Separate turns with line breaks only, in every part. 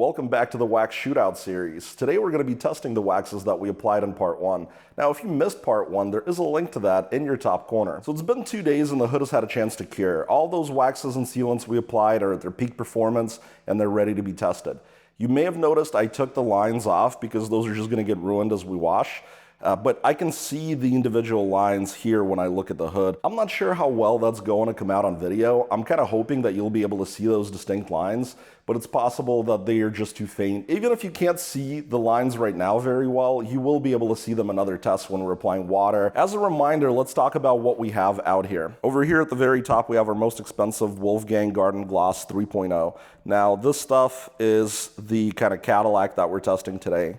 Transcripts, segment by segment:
welcome back to the Wax Shootout series. Today we're going to be testing the waxes that we applied in part 1. Now if you missed part 1, there is a link to that in your top corner. So it's been 2 days and the hood has had a chance to cure. All those waxes and sealants we applied are at their peak performance and they're ready to be tested. You may have noticed I took the lines off because those are just going to get ruined as we wash. But I can see the individual lines here when I look at the hood. I'm not sure how well that's going to come out on video. I'm kind of hoping that you'll be able to see those distinct lines, but it's possible that they are just too faint. Even if you can't see the lines right now very well, you will be able to see them in other tests when we're applying water. As a reminder, let's talk about what we have out here. Over here at the very top, we have our most expensive Wolfgang Garden Gloss 3.0. Now, this stuff is the kind of Cadillac that we're testing today.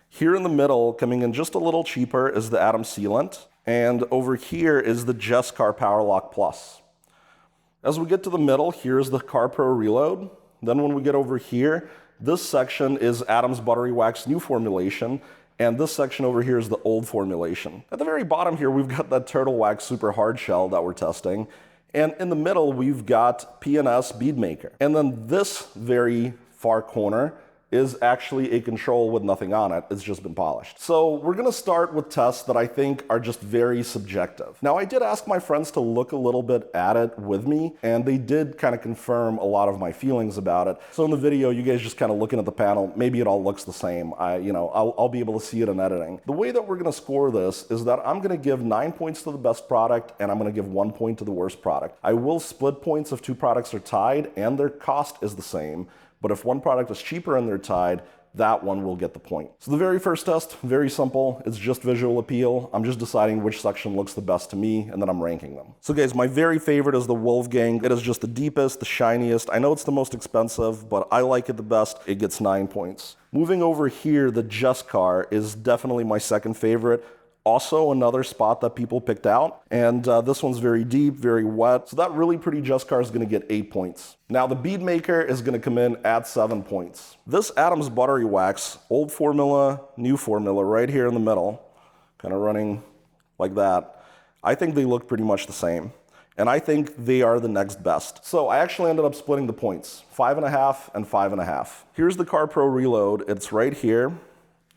Here in the middle, coming in just a little cheaper, is the Atom Sealant, and over here is the Jescar Powerlock Plus. As we get to the middle, here's the CarPro Reload. Then when we get over here, this section is Atom's Buttery Wax new formulation, and this section over here is the old formulation. At the very bottom here, we've got that Turtle Wax Super Hard Shell that we're testing, and in the middle, we've got P&S Bead Maker. And then this very far corner is actually a control with nothing on it. It's just been polished. So we're gonna start with tests that I think are just very subjective. Now, I did ask my friends to look a little bit at it with me, and they did kind of confirm a lot of my feelings about it. So in the video, you guys just kind of looking at the panel, maybe it all looks the same. I'll be able to see it in editing. The way that we're gonna score this is that I'm gonna give 9 points to the best product, and I'm gonna give 1 point to the worst product. I will split points if 2 products are tied and their cost is the same. But if one product is cheaper and they're tied, that one will get the point. So the very first test, very simple. It's just visual appeal. I'm just deciding which section looks the best to me, and then I'm ranking them. So guys, my very favorite is the Wolfgang. It is just the deepest, the shiniest. I know it's the most expensive, but I like it the best. It gets 9 points. Moving over here, the Jescar is definitely my second favorite. Also another spot that people picked out, and this one's very deep, very wet, so that really pretty Jescar is going to get 8 points. Now the Bead Maker is going to come in at 7 points. This Atom's Buttery Wax, old formula, new formula, right here in the middle, kind of running like that, I think they look pretty much the same, and I think they are the next best. So I actually ended up splitting the points, 5.5 and 5.5. Here's the CarPro Reload. It's right here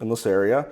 in this area.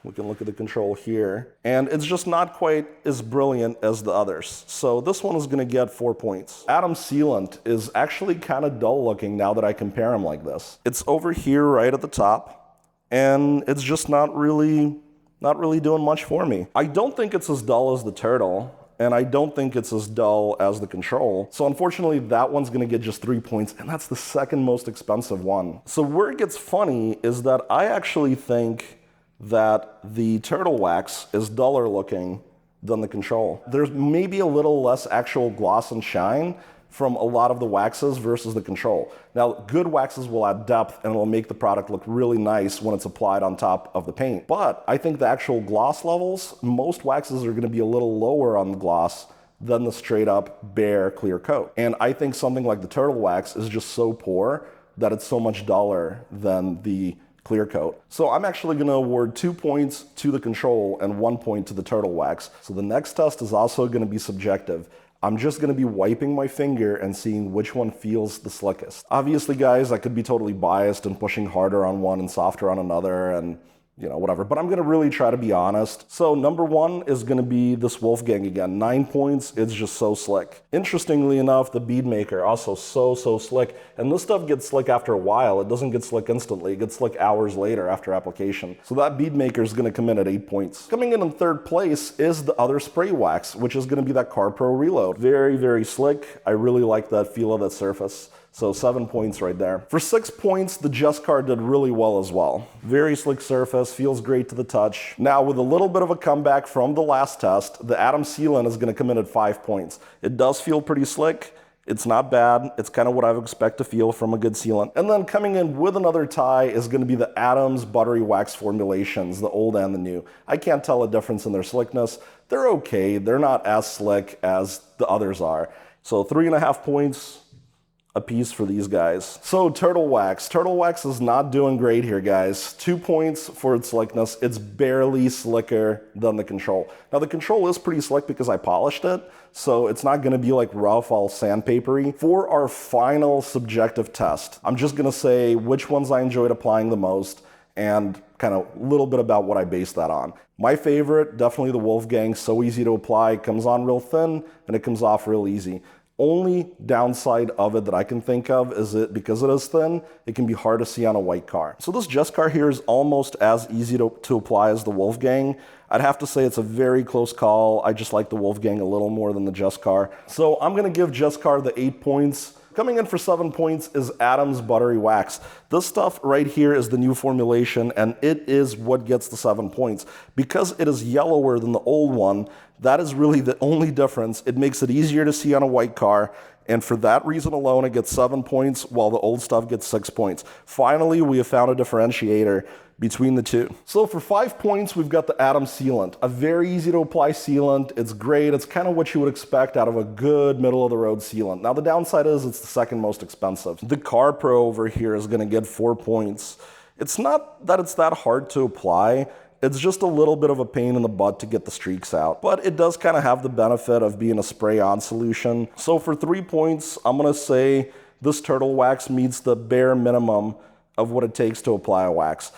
We can look at the control here, and it's just not quite as brilliant as the others. So this one is gonna get 4 points. Atom Sealant is actually kind of dull looking now that I compare them like this. It's over here right at the top, and it's just not really doing much for me. I don't think it's as dull as the Turtle, and I don't think it's as dull as the Control. So unfortunately, that one's gonna get just 3 points, and that's the second most expensive one. So where it gets funny is that I actually think that the Turtle Wax is duller looking than the Control. There's maybe a little less actual gloss and shine from a lot of the waxes versus the Control. Now, good waxes will add depth and it'll make the product look really nice when it's applied on top of the paint. But I think the actual gloss levels, most waxes are gonna be a little lower on the gloss than the straight up bare clear coat. And I think something like the Turtle Wax is just so poor that it's so much duller than the clear coat. So I'm actually going to award 2 points to the Control and 1 point to the Turtle Wax. So the next test is also going to be subjective. I'm just going to be wiping my finger and seeing which one feels the slickest. Obviously, guys, I could be totally biased and pushing harder on one and softer on another and whatever, but I'm gonna really try to be honest. So number 1 is gonna be this Wolfgang again, 9 points, it's just so slick. Interestingly enough, the Bead Maker, also so slick, and this stuff gets slick after a while, it doesn't get slick instantly, it gets slick hours later after application. So that Bead Maker is gonna come in at 8 points. Coming in third place is the other spray wax, which is gonna be that CarPro Reload. Very slick, I really like that feel of that surface. So 7 points right there. For 6 points, the Jescar did really well as well. Very slick surface, feels great to the touch. Now with a little bit of a comeback from the last test, the Atom Sealant is gonna come in at 5 points. It does feel pretty slick. It's not bad. It's kind of what I would expect to feel from a good sealant. And then coming in with another tie is gonna be the Atom's Buttery Wax formulations, the old and the new. I can't tell a difference in their slickness. They're okay. They're not as slick as the others are. So 3.5 points. a piece for these guys. So Turtle Wax. Turtle Wax is not doing great here, guys. 2 points for its slickness. It's barely slicker than the Control. Now the Control is pretty slick because I polished it, so it's not gonna be like rough, all sandpapery. For our final subjective test, I'm just gonna say which ones I enjoyed applying the most and kind of a little bit about what I based that on. My favorite, definitely the Wolfgang. So easy to apply, comes on real thin and it comes off real easy. Only downside of it that I can think of is because it is thin, it can be hard to see on a white car. So this Jescar here is almost as easy to apply as the Wolfgang. I'd have to say it's a very close call. I just like the Wolfgang a little more than the Jescar. So I'm gonna give Jescar the 8 points. Coming in for 7 points is Adam's Buttery Wax. This stuff right here is the new formulation, and it is what gets the 7 points. Because it is yellower than the old one, that is really the only difference. It makes it easier to see on a white car, and for that reason alone, it gets 7 points, while the old stuff gets 6 points. Finally, we have found a differentiator between the two. So for 5 points, we've got the Adam Sealant. A very easy to apply sealant. It's great. It's kind of what you would expect out of a good middle-of-the-road sealant. Now, the downside is it's the second most expensive. The CarPro over here is going to get 4 points. It's not that it's that hard to apply. It's just a little bit of a pain in the butt to get the streaks out, but it does kind of have the benefit of being a spray-on solution. So for 3 points, I'm going to say this Turtle Wax meets the bare minimum of what it takes to apply a wax.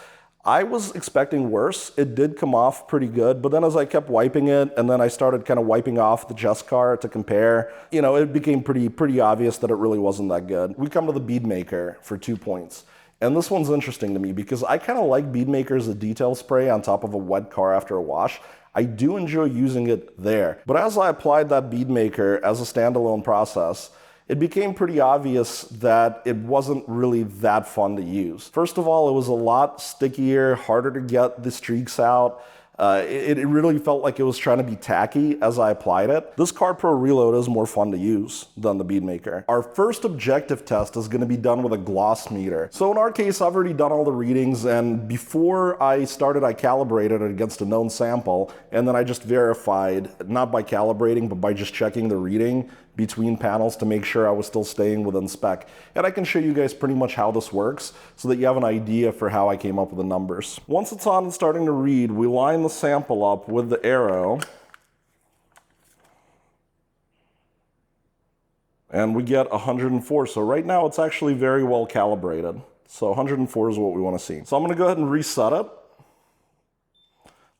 I was expecting worse. It did come off pretty good, but then as I kept wiping it, and then I started kind of wiping off the Jescar to compare, you know, it became pretty obvious that it really wasn't that good. We come to the Bead Maker for 2 points. And this one's interesting to me because I kind of like Bead Maker as a detail spray on top of a wet car after a wash. I do enjoy using it there. But as I applied that Bead Maker as a standalone process, it became pretty obvious that it wasn't really that fun to use. First of all, it was a lot stickier, harder to get the streaks out. It really felt like it was trying to be tacky as I applied it. This CarPro Reload is more fun to use than the Bead Maker. Our first objective test is going to be done with a gloss meter. So in our case, I've already done all the readings, and before I started, I calibrated it against a known sample, and then I just verified, not by calibrating, but by just checking the reading between panels to make sure I was still staying within spec. And I can show you guys pretty much how this works so that you have an idea for how I came up with the numbers. Once it's on and starting to read, we line the sample up with the arrow, and we get 104. So right now it's actually very well calibrated. So 104 is what we want to see. So I'm going to go ahead and reset it.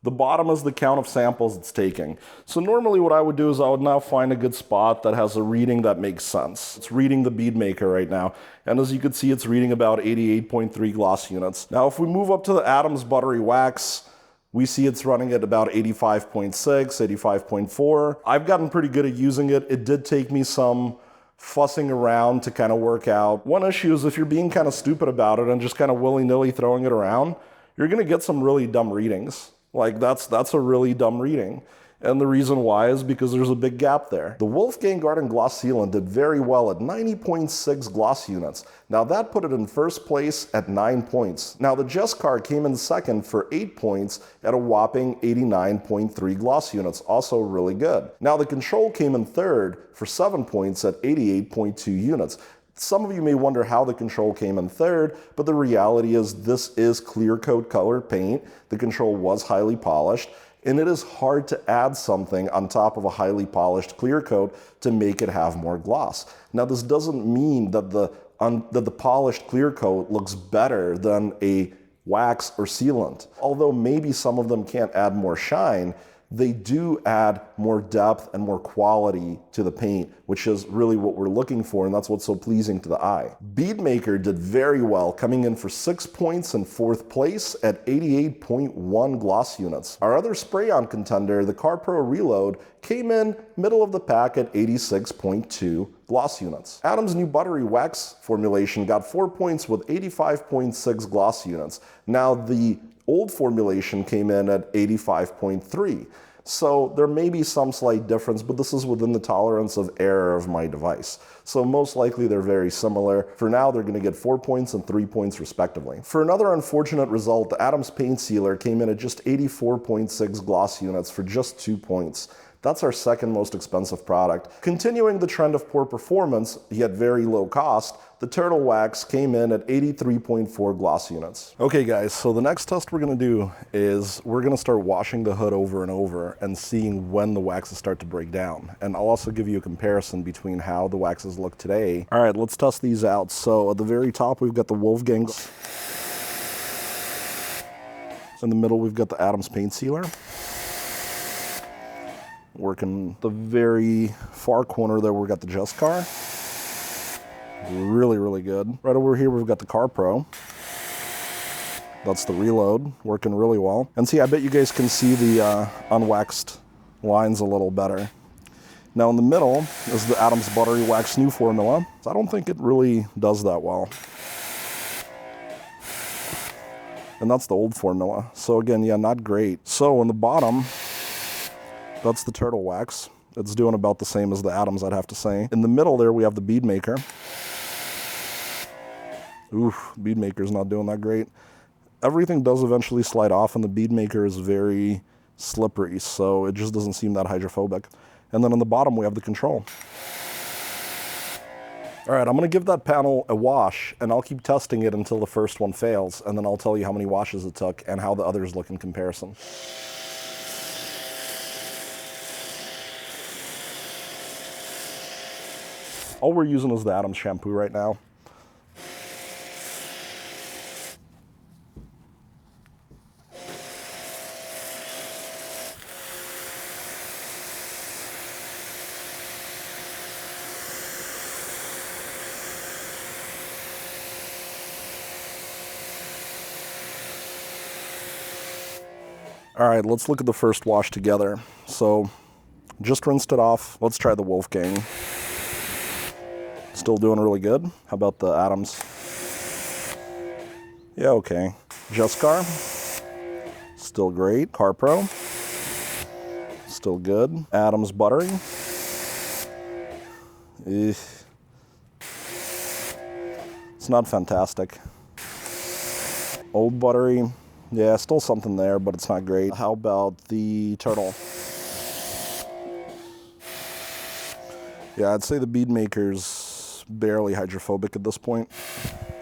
The bottom is the count of samples it's taking. So normally what I would do is I would now find a good spot that has a reading that makes sense. It's reading the Bead Maker right now. And as you can see, it's reading about 88.3 gloss units. Now, if we move up to the Adam's Buttery Wax, we see it's running at about 85.6, 85.4. I've gotten pretty good at using it. It did take me some fussing around to kind of work out. One issue is if you're being kind of stupid about it and just kind of willy-nilly throwing it around, you're going to get some really dumb readings. Like that's a really dumb reading. And the reason why is because there's a big gap there. The Wolfgang Garden Gloss Sealant did very well at 90.6 gloss units. Now that put it in first place at 9 points. Now the Jescar came in second for 8 points at a whopping 89.3 gloss units, also really good. Now the Control came in third for 7 points at 88.2 units. Some of you may wonder how the Control came in third, but the reality is this is clear coat colored paint. The Control was highly polished, and it is hard to add something on top of a highly polished clear coat to make it have more gloss. Now this doesn't mean that the polished clear coat looks better than a wax or sealant. Although maybe some of them can't add more shine, they do add more depth and more quality to the paint, which is really what we're looking for, and that's what's so pleasing to the eye. Bead Maker did very well, coming in for 6 points in fourth place at 88.1 gloss units. Our other spray-on contender, the CarPro Reload, came in middle of the pack at 86.2 gloss units. Adam's new Buttery Wax formulation got 4 points with 85.6 gloss units. Now the old formulation came in at 85.3. So there may be some slight difference, but this is within the tolerance of error of my device. So most likely they're very similar. For now, they're going to get 4 points and 3 points respectively. For another unfortunate result, the Adam's Paint Sealer came in at just 84.6 gloss units for just 2 points. That's our second most expensive product. Continuing the trend of poor performance, yet very low cost, the Turtle Wax came in at 83.4 gloss units. Okay guys, so the next test we're gonna do is we're gonna start washing the hood over and over and seeing when the waxes start to break down. And I'll also give you a comparison between how the waxes look today. All right, let's test these out. So at the very top, we've got the Wolfgang. In the middle, we've got the Adams paint sealer. Working the very far corner there, we've got the Jescar. Really, really good. Right over here, we've got the CarPro. That's the Reload, working really well. And see, I bet you guys can see the unwaxed lines a little better. Now in the middle is the Adams Buttery Wax new formula. I don't think it really does that well. And that's the old formula. So again, yeah, not great. So in the bottom, that's the Turtle Wax. It's doing about the same as the Adams, I'd have to say. In the middle there, we have the Bead Maker. Oof, Bead Maker's not doing that great. Everything does eventually slide off, and the Bead Maker is very slippery, so it just doesn't seem that hydrophobic. And then on the bottom, we have the Control. All right, I'm gonna give that panel a wash, and I'll keep testing it until the first one fails, and then I'll tell you how many washes it took and how the others look in comparison. All we're using is the Adams shampoo right now. All right, let's look at the first wash together. So, just rinsed it off. Let's try the Wolfgang. Still doing really good. How about the Adams? Yeah, okay. Jescar, still great. CarPro, still good. Adams Buttery. It's not fantastic. Old Buttery. Yeah, still something there, but it's not great. How about the Turtle? Yeah, I'd say the Bead Maker's barely hydrophobic at this point.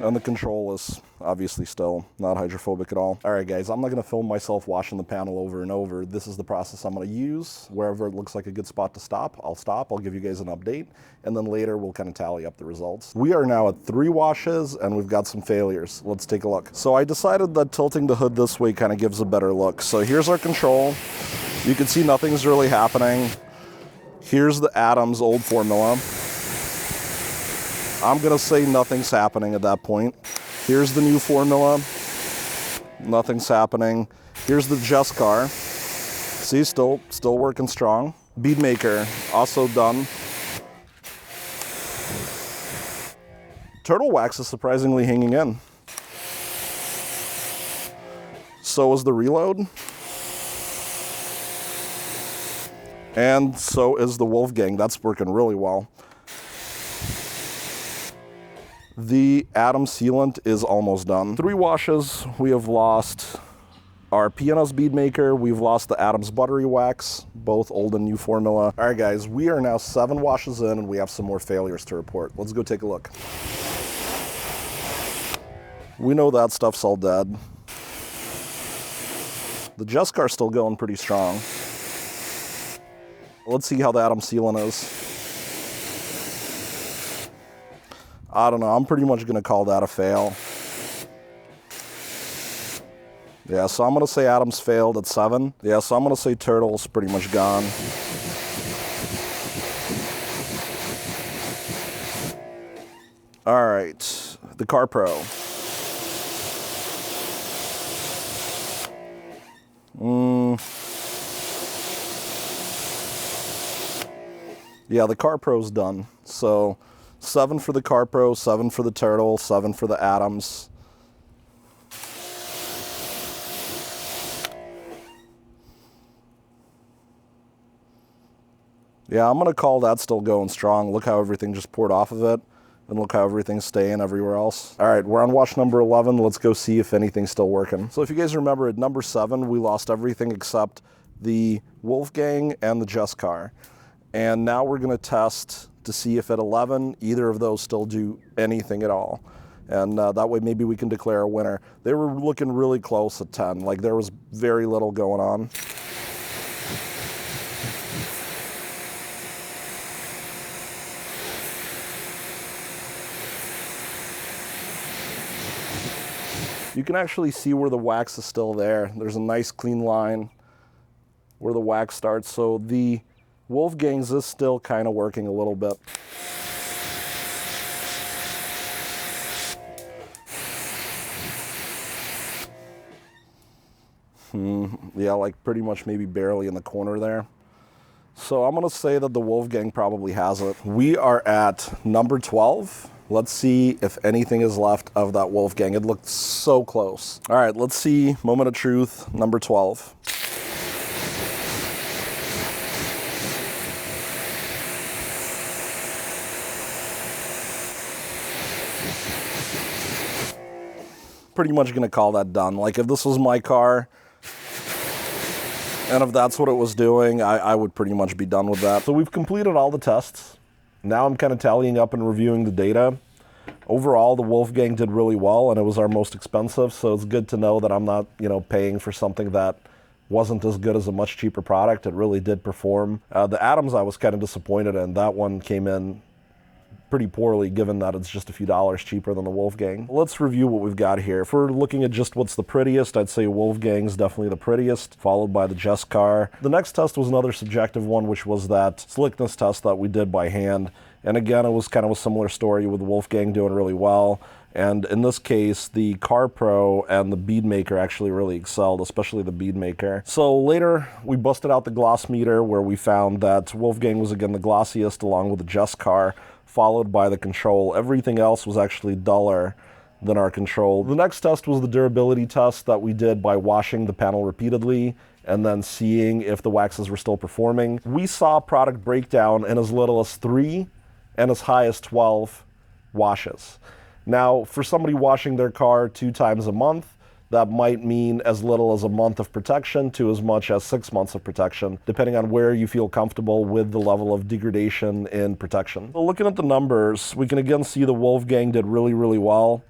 And the Control is obviously still not hydrophobic at all. All right, guys, I'm not gonna film myself washing the panel over and over. This is the process I'm gonna use. Wherever it looks like a good spot to stop, I'll give you guys an update, and then later we'll kind of tally up the results. We are now at 3 washes, and we've got some failures. Let's take a look. So I decided that tilting the hood this way kind of gives a better look. So here's our Control. You can see nothing's really happening. Here's the Adams old formula. I'm gonna say nothing's happening at that point. Here's the new formula. Nothing's happening. Here's the Jescar. See, still working strong. Bead Maker, also done. Turtle Wax is surprisingly hanging in. So is the Reload. And so is the Wolfgang. That's working really well. The Adams Sealant is almost done. 3 washes, we have lost our P&S Bead Maker, we've lost the Adams Buttery Wax, both old and new formula. All right, guys, we are now 7 washes in, and we have some more failures to report. Let's go take a look. We know that stuff's all dead. The Jescar's still going pretty strong. Let's see how the Adams Sealant is. I don't know, I'm pretty much gonna call that a fail. Yeah, so I'm gonna say Adams failed at 7. Yeah, so I'm gonna say Turtle's pretty much gone. All right, the CarPro. Yeah, the CarPro's done. So 7 for the CarPro, 7 for the Turtle, 7 for the Adams. Yeah, I'm gonna call that still going strong. Look how everything just poured off of it, and look how everything's staying everywhere else. All right, we're on wash number 11. Let's go see if anything's still working. So if you guys remember, at number 7, we lost everything except the Wolfgang and the Jescar. And now we're going to test to see if at 11 either of those still do anything at all. And that way maybe we can declare a winner. They were looking really close at 10, like there was very little going on. You can actually see where the wax is still there. There's a nice clean line where the wax starts. So the Wolfgang's is still kind of working a little bit. Yeah, like pretty much maybe barely in the corner there. So I'm gonna say that the Wolfgang probably has it. We are at number 12. Let's see if anything is left of that Wolfgang. It looked so close. All right, let's see, moment of truth, number 12. Pretty much gonna call that done. Like if this was my car, and if that's what it was doing, I would pretty much be done with that. So we've completed all the tests. Now I'm kind of tallying up and reviewing the data. Overall, the Wolfgang did really well, and it was our most expensive, so it's good to know that I'm not, paying for something that wasn't as good as a much cheaper product. It really did perform. The Adams I was kind of disappointed in. That one came in pretty poorly, given that it's just a few dollars cheaper than the Wolfgang. Let's review what we've got here. If we're looking at just what's the prettiest, I'd say Wolfgang's definitely the prettiest, followed by the Jescar. The next test was another subjective one, which was that slickness test that we did by hand. And again, it was kind of a similar story with the Wolfgang doing really well. And in this case, the CarPro and the Bead Maker actually really excelled, especially the Bead Maker. So later, we busted out the gloss meter, where we found that Wolfgang was again the glossiest, along with the Jescar, followed by the Control. Everything else was actually duller than our Control. The next test was the durability test that we did by washing the panel repeatedly and then seeing if the waxes were still performing. We saw product breakdown in as little as 3 and as high as 12 washes. Now, for somebody washing their car 2 times a month, that might mean as little as a month of protection to as much as 6 months of protection, depending on where you feel comfortable with the level of degradation in protection. So looking at the numbers, we can again see the Wolfgang did really, really well.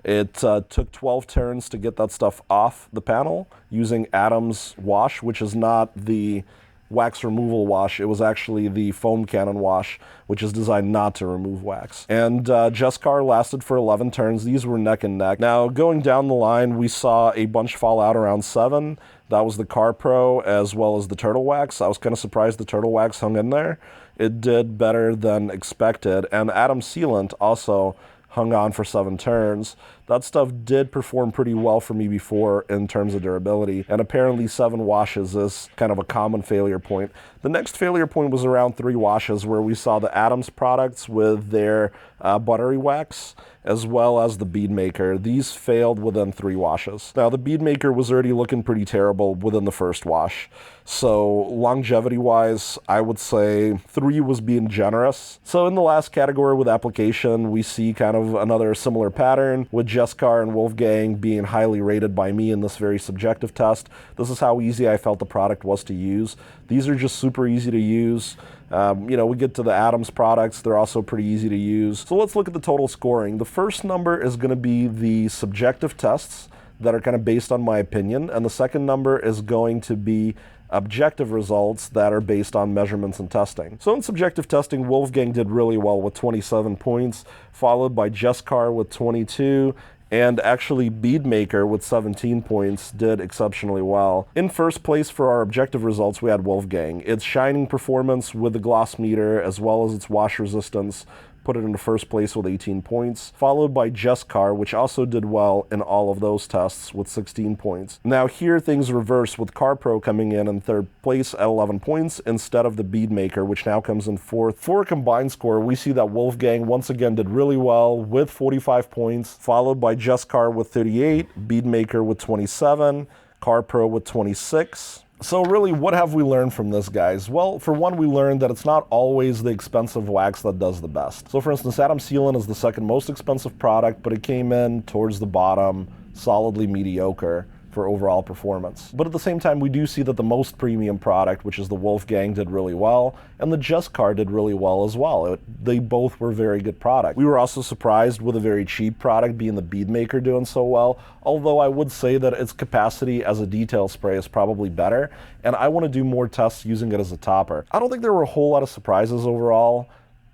It took 12 turns to get that stuff off the panel using Adams wash, which is not the wax removal wash. It was actually the foam cannon wash, which is designed not to remove wax. And Jescar lasted for 11 turns. These were neck and neck. Now, going down the line, we saw a bunch fall out around 7. That was the CarPro as well as the Turtle Wax. I was kind of surprised the Turtle Wax hung in there. It did better than expected. And Adams Sealant also hung on for 7 turns. That stuff did perform pretty well for me before in terms of durability, and apparently 7 washes is kind of a common failure point. The next failure point was around 3 washes, where we saw the Adams products with their Buttery Wax, as well as the Bead Maker. These failed within 3 washes. Now, the Bead Maker was already looking pretty terrible within the first wash. So longevity-wise, I would say 3 was being generous. So in the last category with application, we see kind of another similar pattern, with Jescar and Wolfgang being highly rated by me in this very subjective test. This is how easy I felt the product was to use. These are just super easy to use. We get to the Adams products, they're also pretty easy to use. So let's look at the total scoring. The first number is going to be the subjective tests that are kind of based on my opinion, and the second number is going to be objective results that are based on measurements and testing. So in subjective testing, Wolfgang did really well with 27 points, followed by Jescar with 22, and actually Bead Maker with 17 points did exceptionally well. In first place for our objective results, we had Wolfgang. Its shining performance with the gloss meter, as well as its wash resistance, put it into first place with 18 points, followed by Jescar, which also did well in all of those tests with 16 points. Now here things reverse, with CarPro coming in third place at 11 points instead of the Bead Maker, which now comes in fourth. For a combined score, we see that Wolfgang once again did really well with 45 points, followed by Jescar with 38, Bead Maker with 27, CarPro with 26. So really, what have we learned from this, guys? Well, for one, we learned that it's not always the expensive wax that does the best. So for instance, Adams Sealant is the second most expensive product, but it came in towards the bottom, solidly mediocre. for overall performance. But at the same time, we do see that the most premium product, which is the Wolfgang, did really well, and the Jescar did really well as well. They both were very good products. We were also surprised with a very cheap product being the Bead Maker doing so well, although I would say that its capacity as a detail spray is probably better, and I want to do more tests using it as a topper. I don't think there were a whole lot of surprises overall.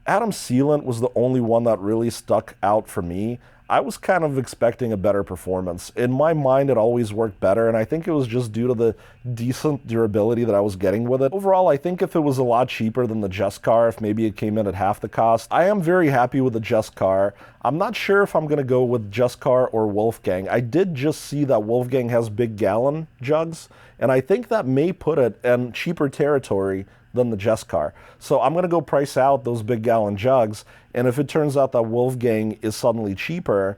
Adam's Sealant was the only one that really stuck out for me. I was kind of expecting a better performance. In my mind, it always worked better, and I think it was just due to the decent durability that I was getting with it. Overall, I think if it was a lot cheaper than the Jescar, if maybe it came in at half the cost, I am very happy with the Jescar. I'm not sure if I'm going to go with Jescar or Wolfgang. I did just see that Wolfgang has big gallon jugs, and I think that may put it in cheaper territory than the Jescar. So I'm going to go price out those big gallon jugs, and if it turns out that Wolfgang is suddenly cheaper,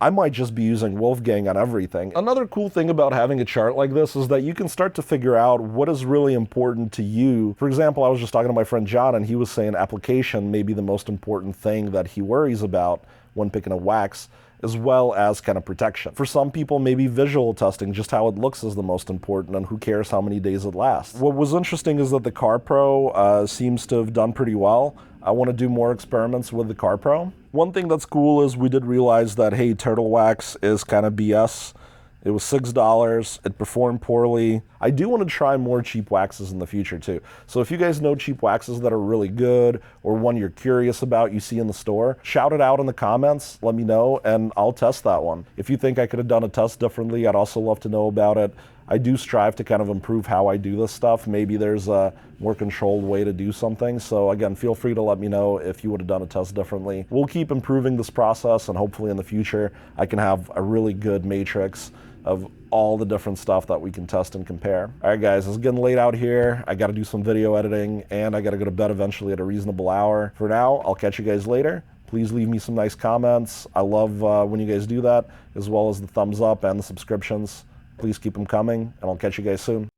I might just be using Wolfgang on everything. Another cool thing about having a chart like this is that you can start to figure out what is really important to you. For example, I was just talking to my friend John, and he was saying application may be the most important thing that he worries about when picking a wax, as well as kind of protection. For some people, maybe visual testing, just how it looks, is the most important, and who cares how many days it lasts. What was interesting is that the CarPro seems to have done pretty well. I want to do more experiments with the CarPro. One thing that's cool is we did realize that, hey, turtle wax is kind of BS. It was $6, it performed poorly. I do want to try more cheap waxes in the future too. So if you guys know cheap waxes that are really good, or one you're curious about you see in the store, shout it out in the comments, let me know, and I'll test that one. If you think I could have done a test differently, I'd also love to know about it. I do strive to kind of improve how I do this stuff. Maybe there's a more controlled way to do something. So again, feel free to let me know if you would have done a test differently. We'll keep improving this process, and hopefully in the future, I can have a really good matrix of all the different stuff that we can test and compare. All right, guys, it's getting late out here. I got to do some video editing, and I got to go to bed eventually at a reasonable hour. For now, I'll catch you guys later. Please leave me some nice comments. I love when you guys do that, as well as the thumbs up and the subscriptions. Please keep them coming, and I'll catch you guys soon.